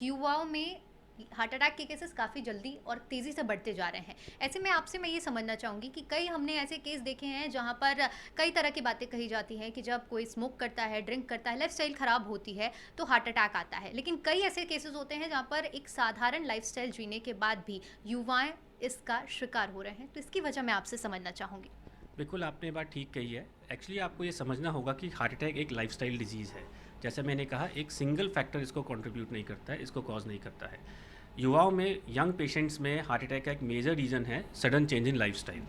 युवाओं में heart attack के केसेस काफ़ी जल्दी और तेज़ी से बढ़ते जा रहे हैं। ऐसे में आपसे मैं ये समझना चाहूँगी कि कई हमने ऐसे केस देखे हैं जहाँ पर कई तरह की बातें कही जाती हैं कि जब कोई स्मोक करता है, ड्रिंक करता है, लाइफ़स्टाइल ख़राब होती है, तो हार्ट अटैक आता है। लेकिन कई ऐसे केसेस होते हैं जहाँ पर एक साधारण लाइफ़स्टाइल जीने के बाद भी युवाएँ इसका शिकार हो रहे हैं। तो इसकी वजह मैं आपसे समझना चाहूँगी। बिल्कुल, आपने ये बात ठीक कही है। एक्चुअली आपको ये समझना होगा कि हार्ट अटैक एक लाइफ़स्टाइल डिज़ीज़ है। जैसे मैंने कहा, एक सिंगल फैक्टर इसको कंट्रीब्यूट नहीं करता है, इसको कॉज़ नहीं करता है। युवाओं में, यंग पेशेंट्स में हार्ट अटैक का एक मेजर रीज़न है sudden change in lifestyle.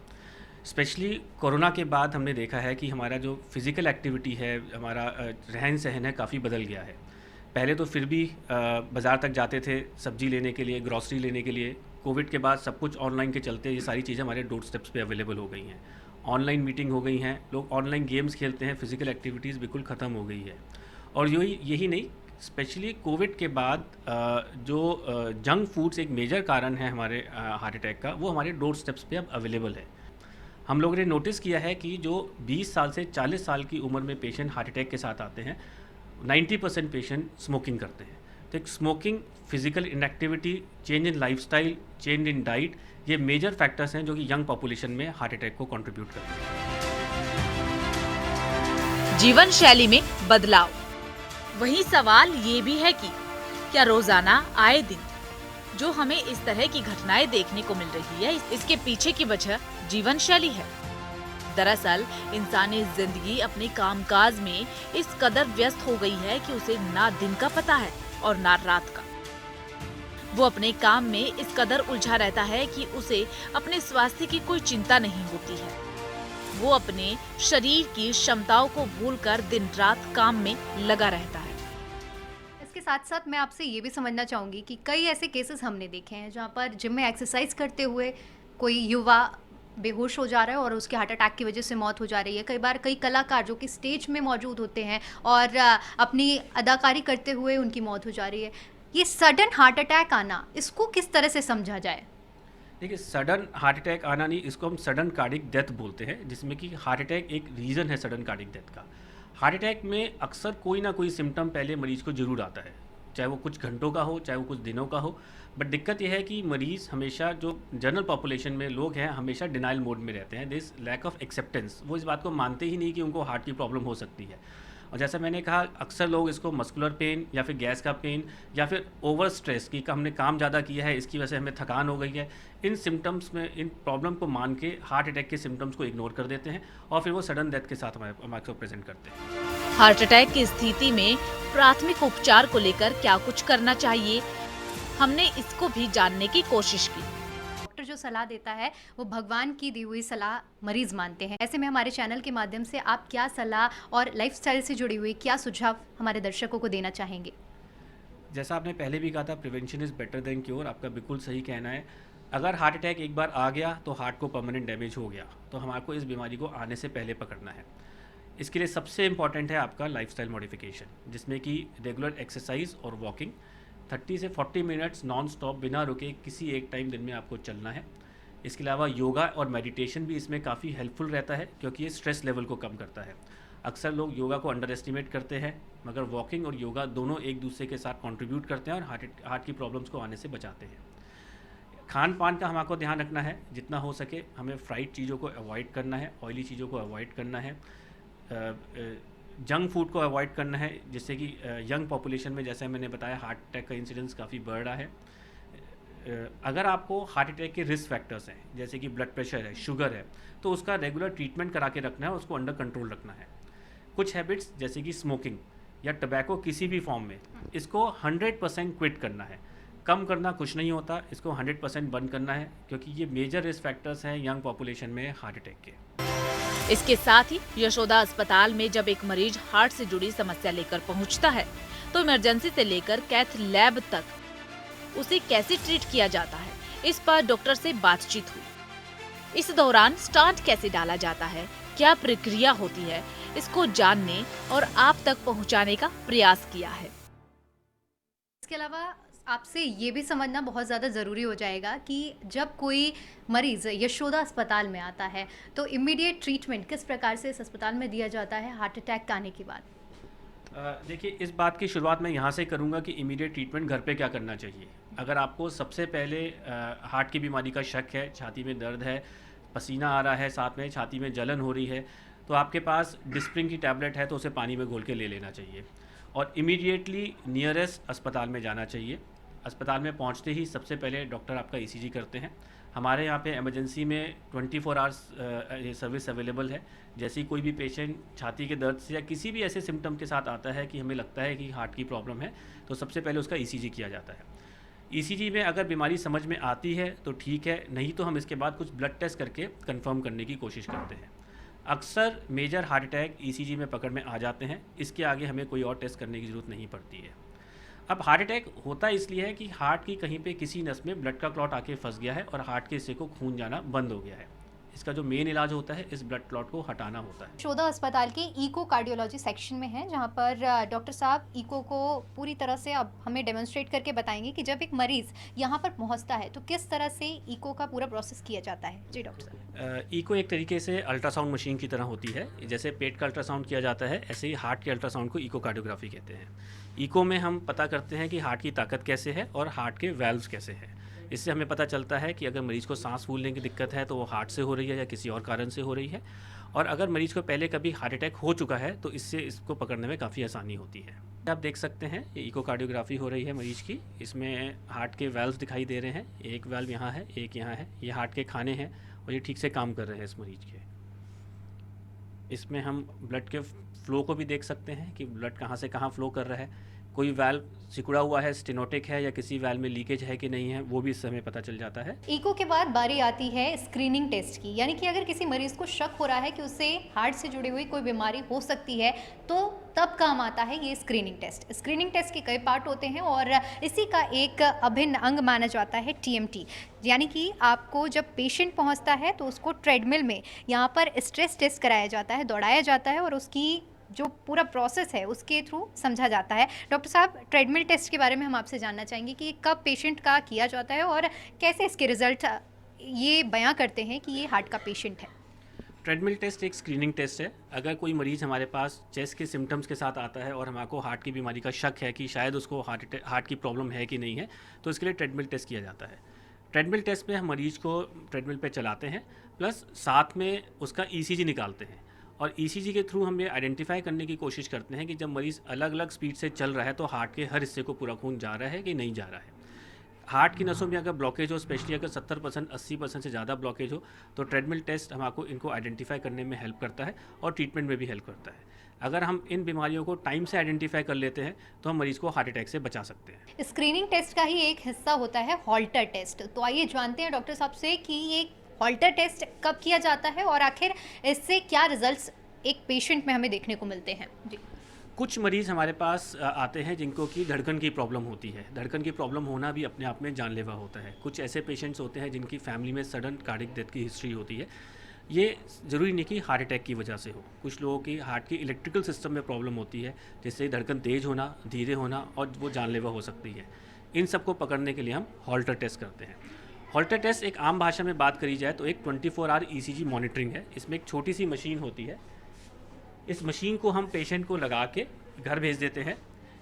Specially corona के बाद हमने देखा है कि हमारा जो फ़िज़िकल एक्टिविटी है, हमारा रहन-सहन है, काफ़ी बदल गया है। पहले तो फिर भी बाज़ार तक जाते थे सब्ज़ी लेने के लिए, ग्रॉसरी लेने के लिए। कोविड के बाद सब कुछ ऑनलाइन के चलते ये सारी चीज़ें हमारे डोर स्टेप्स पे अवेलेबल हो गई हैं। ऑनलाइन मीटिंग हो गई हैं, लोग ऑनलाइन गेम्स खेलते हैं, फ़िज़िकल एक्टिविटीज़ बिल्कुल ख़त्म हो गई है। और यही यही नहीं, स्पेशली कोविड के बाद जो जंक फूड्स एक मेजर कारण है हमारे हार्ट अटैक का, वो हमारे डोर स्टेप्स पे अब अवेलेबल है। हम लोगों ने नोटिस किया है कि जो 20 साल से 40 साल की उम्र में पेशेंट हार्ट अटैक के साथ आते हैं, 90% पेशेंट स्मोकिंग करते हैं। तो एक smoking, physical inactivity, change in lifestyle, change in diet, ये मेजर फैक्टर्स हैं जो कि यंग पॉपुलेशन में हार्ट अटैक को कंट्रीब्यूट करते हैं। जीवन शैली में बदलाव। वहीं सवाल ये भी है कि क्या रोजाना आए दिन जो हमें इस तरह की घटनाएं देखने को मिल रही है, इसके पीछे की वजह जीवन शैली है। दरअसल इंसानी जिंदगी अपने कामकाज में इस कदर व्यस्त हो गई है कि उसे ना दिन का पता है और ना रात का। वो अपने काम में इस कदर उलझा रहता है कि उसे अपने स्वास्थ्य की कोई चिंता नहीं होती है। वो अपने शरीर की क्षमताओं को भूलकर दिन रात काम में लगा रहता है। इसके साथ-साथ मैं आपसे ये भी समझना चाहूँगी कि कई ऐसे केसेस हमने देखे हैं जहाँ पर जिम में एक्सरसाइज करते हुए कोई युवा बेहोश हो जा रहा है और उसके हार्ट अटैक की वजह से मौत हो जा रही है। कई बार कई कलाकार जो कि स्टेज में मौजूद होते हैं और अपनी अदाकारी करते हुए उनकी मौत हो जा रही है। ये सडन हार्ट अटैक आना, इसको किस तरह से समझा जाए? देखिए, सडन हार्ट अटैक आना नहीं, इसको हम सडन कार्डिक डेथ बोलते हैं, जिसमें कि हार्ट अटैक एक रीज़न है सडन कार्डिक डेथ का। हार्ट अटैक में अक्सर कोई ना कोई सिम्टम पहले मरीज़ को ज़रूर आता है, चाहे वो कुछ घंटों का हो, चाहे वो कुछ दिनों का हो। बट दिक्कत यह है कि मरीज़ हमेशा, जो जनरल पॉपुलेशन में लोग हैं, हमेशा डिनाइल मोड में रहते हैं। दिस लैक ऑफ एक्सेप्टेंस, वो इस बात को मानते ही नहीं कि उनको हार्ट की प्रॉब्लम हो सकती है। और जैसा मैंने कहा, अक्सर लोग इसको मस्कुलर पेन या फिर गैस का पेन या फिर ओवर स्ट्रेस की, हमने काम ज़्यादा किया है, इसकी वजह से हमें थकान हो गई है, इन सिम्टम्स में, इन प्रॉब्लम को मान के हार्ट अटैक के सिम्टम्स को इग्नोर कर देते हैं और फिर वो सडन डेथ के साथ हमारे को प्रेजेंट करते हैं। हार्ट अटैक की स्थिति में प्राथमिक उपचार को लेकर क्या कुछ करना चाहिए, हमने इसको भी जानने की कोशिश की। डॉक्टर जो सलाह देता है वो भगवान की दी हुई सलाह मरीज मानते हैं। ऐसे में हमारे चैनल के माध्यम से आप क्या सलाह और लाइफस्टाइल से जुड़ी हुई क्या सुझाव हमारे दर्शकों को देना चाहेंगे? जैसा आपने पहले भी कहा था, prevention is better than cure, आपका बिल्कुल सही कहना है। अगर हार्ट अटैक एक बार आ गया तो हार्ट को परमानेंट डैमेज हो गया, तो हमारे को इस बीमारी को आने से पहले पकड़ना है। इसके लिए सबसे इम्पॉर्टेंट है आपका लाइफस्टाइल मॉडिफिकेशन, जिसमें कि रेगुलर एक्सरसाइज और वॉकिंग, 30 से 40 मिनट्स नॉन स्टॉप बिना रुके किसी एक टाइम दिन में आपको चलना है। इसके अलावा योगा और मेडिटेशन भी इसमें काफ़ी हेल्पफुल रहता है, क्योंकि ये स्ट्रेस लेवल को कम करता है। अक्सर लोग योगा को अंडर एस्टिमेट करते हैं, मगर वॉकिंग और योगा दोनों एक दूसरे के साथ कंट्रीब्यूट करते हैं और हार्ट की प्रॉब्लम्स को आने से बचाते हैं। खान पान का हमको ध्यान रखना है, जितना हो सके हमें फ्राइड चीज़ों को अवॉइड करना है, ऑयली चीज़ों को अवॉइड करना है, जंक फूड को अवॉइड करना है, जिससे कि यंग पॉपुलेशन में, जैसे मैंने बताया, हार्ट अटैक का इंसिडेंस काफ़ी बढ़ रहा है। अगर आपको हार्ट अटैक के रिस्क फैक्टर्स हैं, जैसे कि ब्लड प्रेशर है, शुगर है, तो उसका रेगुलर ट्रीटमेंट करा के रखना है, उसको अंडर कंट्रोल रखना है। कुछ हैबिट्स जैसे कि स्मोकिंग या टबैको किसी भी फॉर्म में, इसको 100% क्विट करना है। कम करना कुछ नहीं होता, इसको 100% बंद करना है, क्योंकि ये मेजर रिस्क फैक्टर्स हैं यंग पॉपुलेशन में हार्ट अटैक के। इसके साथ ही यशोदा अस्पताल में जब एक मरीज हार्ट से जुड़ी समस्या लेकर पहुंचता है, तो इमरजेंसी से लेकर कैथ लैब तक उसे कैसे ट्रीट किया जाता है, इस पर डॉक्टर से बातचीत हुई। इस दौरान स्टांट कैसे डाला जाता है, क्या प्रक्रिया होती है, इसको जानने और आप तक पहुंचाने का प्रयास किया है। इसके अलावा आपसे ये भी समझना बहुत ज़्यादा ज़रूरी हो जाएगा कि जब कोई मरीज़ यशोदा अस्पताल में आता है तो इमीडिएट ट्रीटमेंट किस प्रकार से इस अस्पताल में दिया जाता है हार्ट अटैक आने के बाद? देखिए, इस बात की शुरुआत मैं यहाँ से करूँगा कि इमीडिएट ट्रीटमेंट घर पे क्या करना चाहिए। अगर आपको सबसे पहले हार्ट की बीमारी का शक है, छाती में दर्द है, पसीना आ रहा है, साथ में छाती में जलन हो रही है, तो आपके पास डिस्प्रिन की टैबलेट है तो उसे पानी में घोल के ले लेना चाहिए और इमीडिएटली नियरेस्ट अस्पताल में जाना चाहिए। अस्पताल में पहुंचते ही सबसे पहले डॉक्टर आपका ईसीजी करते हैं। हमारे यहाँ पे इमरजेंसी में 24 आवर्स ये सर्विस अवेलेबल है। जैसे ही कोई भी पेशेंट छाती के दर्द से या किसी भी ऐसे सिम्टम के साथ आता है कि हमें लगता है कि हार्ट की प्रॉब्लम है, तो सबसे पहले उसका ईसीजी किया जाता है। ईसीजी में अगर बीमारी समझ में आती है तो ठीक है, नहीं तो हम इसके बाद कुछ ब्लड टेस्ट करके कंफर्म करने की कोशिश करते हैं। अक्सर मेजर हार्ट अटैक ईसीजी में पकड़ में आ जाते हैं, इसके आगे हमें कोई और टेस्ट करने की ज़रूरत नहीं पड़ती है। अब हार्ट अटैक होता इसलिए है कि हार्ट की कहीं पे किसी नस में ब्लड का क्लॉट आके फंस गया है और हार्ट के हिस्से को खून जाना बंद हो गया है। इसका जो मेन इलाज होता है इस ब्लड क्लॉट को हटाना होता है। यशोदा अस्पताल के इको कार्डियोलॉजी सेक्शन में है, जहाँ पर डॉक्टर साहब इको को पूरी तरह से अब हमें डेमोन्स्ट्रेट करके बताएंगे कि जब एक मरीज़ यहाँ पर पहुँचता है तो किस तरह से इको का पूरा प्रोसेस किया जाता है। जी डॉक्टर साहब। इको एक तरीके से अल्ट्रासाउंड मशीन की तरह होती है। जैसे पेट का अल्ट्रासाउंड किया जाता है, ऐसे ही हार्ट के अल्ट्रासाउंड को इको कार्डियोग्राफी कहते हैं। इको में हम पता करते हैं कि हार्ट की ताकत कैसे है और हार्ट के वैल्व्स कैसे हैं। इससे हमें पता चलता है कि अगर मरीज़ को सांस फूलने की दिक्कत है तो वो हार्ट से हो रही है या किसी और कारण से हो रही है, और अगर मरीज़ को पहले कभी हार्ट अटैक हो चुका है तो इससे इसको पकड़ने में काफ़ी आसानी होती है। आप देख सकते हैं ये इको कार्डियोग्राफी हो रही है मरीज़ की। इसमें हार्ट के वैल्व्स दिखाई दे रहे हैं, एक वैल्व यहाँ है, एक यहाँ है। ये हार्ट के खाने हैं और ये ठीक से काम कर रहे हैं इस मरीज़ के। इसमें हम ब्लड के फ़्लो को भी देख सकते हैं कि ब्लड कहाँ से कहाँ फ़्लो कर रहा है। कोई वाल्व सिकुड़ा हुआ है, स्टेनोटिक है, या किसी वाल्व में लीकेज है कि नहीं है, वो भी इससे हमें पता चल जाता है। इको के बाद बारी आती है स्क्रीनिंग टेस्ट की, यानी कि अगर किसी मरीज को शक हो रहा है कि उसे हार्ट से जुड़ी हुई कोई बीमारी हो सकती है तो तब काम आता है ये स्क्रीनिंग टेस्ट। स्क्रीनिंग टेस्ट के कई पार्ट होते हैं और इसी का एक अभिन्न अंग माना जाता है टीएमटी, यानी कि आपको जब पेशेंट पहुंचता है तो उसको ट्रेडमिल में यहाँ पर स्ट्रेस टेस्ट कराया जाता है, दौड़ाया जाता है और उसकी जो पूरा प्रोसेस है उसके थ्रू समझा जाता है। डॉक्टर साहब, ट्रेडमिल टेस्ट के बारे में हम आपसे जानना चाहेंगे कि कब पेशेंट का किया जाता है और कैसे इसके रिजल्ट ये बयां करते हैं कि ये हार्ट का पेशेंट है। ट्रेडमिल टेस्ट एक स्क्रीनिंग टेस्ट है। अगर कोई मरीज़ हमारे पास चेस्ट के सिम्टम्स के साथ आता है और हमको हार्ट की बीमारी का शक है कि शायद उसको हार्ट की प्रॉब्लम है कि नहीं है, तो इसके लिए ट्रेडमिल टेस्ट किया जाता है। ट्रेडमिल टेस्ट में हम मरीज़ को ट्रेडमिल पे चलाते हैं, प्लस साथ में उसका ईसीजी निकालते हैं और ईसीजी के थ्रू हम ये आइडेंटिफाई करने की कोशिश करते हैं कि जब मरीज़ अलग अलग स्पीड से चल रहा है तो हार्ट के हर हिस्से को पूरा खून जा रहा है कि नहीं जा रहा है। हार्ट की नसों में अगर ब्लॉकेज हो, स्पेशली अगर 70% 80% से ज़्यादा ब्लॉकेज हो, तो ट्रेडमिल टेस्ट हमको इनको आइडेंटिफाई करने में हेल्प करता है और ट्रीटमेंट में भी हेल्प करता है। अगर हम इन बीमारियों को टाइम से आइडेंटिफाई कर लेते हैं तो हम मरीज़ को हार्ट अटैक से बचा सकते हैं। स्क्रीनिंग टेस्ट का ही एक हिस्सा होता है हॉल्टर टेस्ट। तो आइए जानते हैं डॉक्टर साहब से कि ये हॉल्टर टेस्ट कब किया जाता है और आखिर इससे क्या रिजल्ट्स एक पेशेंट में हमें देखने को मिलते हैं। जी। कुछ मरीज़ हमारे पास आते हैं जिनको कि धड़कन की प्रॉब्लम होती है। धड़कन की प्रॉब्लम होना भी अपने आप में जानलेवा होता है। कुछ ऐसे पेशेंट्स होते हैं जिनकी फैमिली में सडन कार्डियक डेथ की हिस्ट्री होती है। ये ज़रूरी नहीं कि हार्ट अटैक की वजह से हो। कुछ लोगों की हार्ट की इलेक्ट्रिकल सिस्टम में प्रॉब्लम होती है, जिससे धड़कन तेज़ होना, धीरे होना और वो जानलेवा हो सकती है। इन सब को पकड़ने के लिए हम हॉल्टर टेस्ट करते हैं। हॉल्टर टेस्ट एक आम भाषा में बात करी जाए तो एक 24 आवर ईसीजी मॉनिटरिंग है। इसमें एक छोटी सी मशीन होती है। इस मशीन को हम पेशेंट को लगा के घर भेज देते हैं।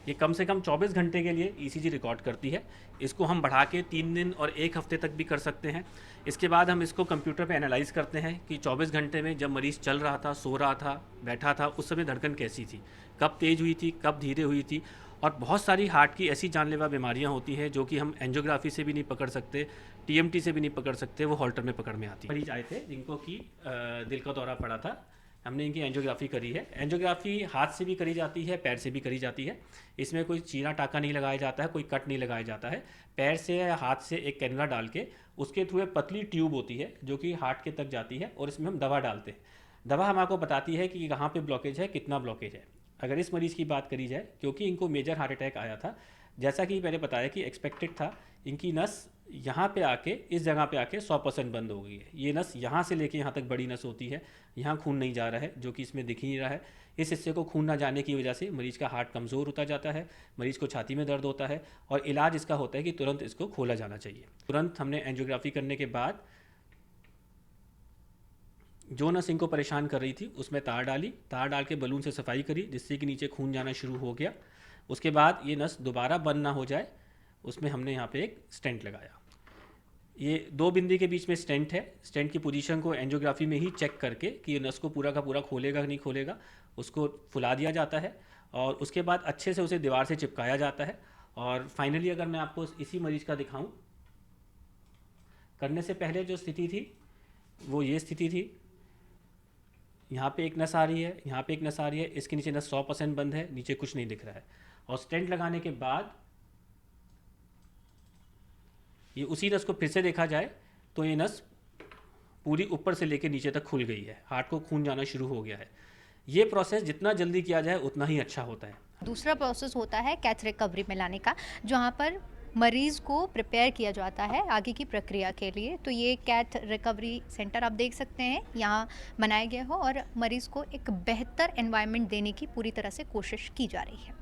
ये कम से कम 24 घंटे के लिए ईसीजी रिकॉर्ड करती है। इसको हम बढ़ा के 3 दिन और 1 हफ्ते तक भी कर सकते हैं। इसके बाद हम इसको कंप्यूटर पे एनालाइज करते हैं कि 24 घंटे में जब मरीज़ चल रहा था, सो रहा था, बैठा था, उस समय धड़कन कैसी थी, कब तेज़ हुई थी, कब धीरे हुई थी। और बहुत सारी हार्ट की ऐसी जानलेवा बीमारियां होती हैं जो कि हम एंजियोग्राफी से भी नहीं पकड़ सकते, टीएमटी से भी नहीं पकड़ सकते, वो हॉल्टर में पकड़ में आती है। मरीज आए थे जिनको कि दिल का दौरा पड़ा था, हमने इनकी एंजियोग्राफी करी है। एंजियोग्राफी हाथ से भी करी जाती है, पैर से भी करी जाती है। इसमें कोई चीरा टाका नहीं लगाया जाता है, कोई कट नहीं लगाया जाता है। पैर से या हाथ से एक कैनुला डाल के उसके थ्रू एक पतली ट्यूब होती है जो कि हार्ट के तक जाती है और इसमें हम दवा डालते हैं। दवा हमको बताती है कि कहाँ पे ब्लॉकेज है, कितना ब्लॉकेज है। अगर इस मरीज़ की बात करी जाए, क्योंकि इनको मेजर हार्ट अटैक आया था, जैसा कि मैंने बताया कि एक्सपेक्टेड था, इनकी नस यहाँ पे आके, इस जगह पे आके 100% बंद हो गई है। ये नस यहाँ से लेके यहाँ तक बड़ी नस होती है, यहाँ खून नहीं जा रहा है, जो कि इसमें दिख ही नहीं रहा है। इस हिस्से को खून ना जाने की वजह से मरीज़ का हार्ट कमज़ोर होता जाता है, मरीज़ को छाती में दर्द होता है और इलाज इसका होता है कि तुरंत इसको खोला जाना चाहिए। तुरंत हमने एंजियोग्राफी करने के बाद जो नस इनको परेशान कर रही थी उसमें तार डाली, तार डाल के बलून से सफाई करी जिससे कि नीचे खून जाना शुरू हो गया। उसके बाद ये नस दोबारा बंद ना हो जाए उसमें हमने यहाँ पे एक स्टेंट लगाया। ये 2 बिंदी के बीच में स्टेंट है। स्टेंट की पोजीशन को एंजियोग्राफी में ही चेक करके कि ये नस को पूरा का पूरा खोलेगा कि नहीं खोलेगा, उसको फुला दिया जाता है और उसके बाद अच्छे से उसे दीवार से चिपकाया जाता है। और फाइनली अगर मैं आपको इसी मरीज का दिखाऊं, करने से पहले जो स्थिति थी वो ये स्थिति थी। यहाँ पे एक नस आ रही है, यहाँ पे एक नस आ रही है, इसके नीचे नस 100% बंद है, नीचे कुछ नहीं दिख रहा है। और स्टेंट लगाने के बाद ये उसी नस को फिर से देखा जाए तो ये नस पूरी ऊपर से लेकर नीचे तक खुल गई है, हार्ट को खून जाना शुरू हो गया है। ये प्रोसेस जितना जल्दी किया जाए उतना ही अच्छा होता है। दूसरा प्रोसेस होता है कैथ रिकवरी में लाने का, जहाँ पर मरीज़ को प्रिपेयर किया जाता है आगे की प्रक्रिया के लिए। तो ये कैथ रिकवरी सेंटर आप देख सकते हैं यहाँ बनाया गया हो और मरीज़ को एक बेहतर एनवायरनमेंट देने की पूरी तरह से कोशिश की जा रही है।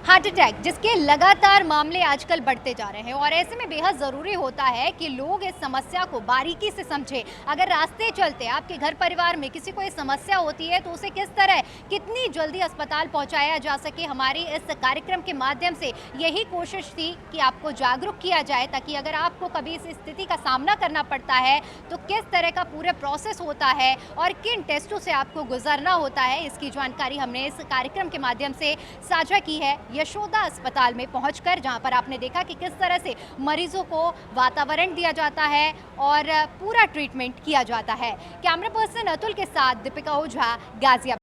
हार्ट अटैक जिसके लगातार मामले आजकल बढ़ते जा रहे हैं और ऐसे में बेहद ज़रूरी होता है कि लोग इस समस्या को बारीकी से समझें। अगर रास्ते चलते आपके घर परिवार में किसी को ये समस्या होती है तो उसे किस तरह कितनी जल्दी अस्पताल पहुंचाया जा सके, हमारी इस कार्यक्रम के माध्यम से यही कोशिश थी कि आपको जागरूक किया जाए, ताकि अगर आपको कभी इस स्थिति का सामना करना पड़ता है तो किस तरह का पूरा प्रोसेस होता है और किन टेस्टों से आपको गुजरना होता है, इसकी जानकारी हमने इस कार्यक्रम के माध्यम से साझा की है यशोदा अस्पताल में पहुंचकर, जहां पर आपने देखा कि किस तरह से मरीजों को वातावरण दिया जाता है और पूरा ट्रीटमेंट किया जाता है। कैमरा पर्सन अतुल के साथ दीपिका ओझा, गाजियाबाद।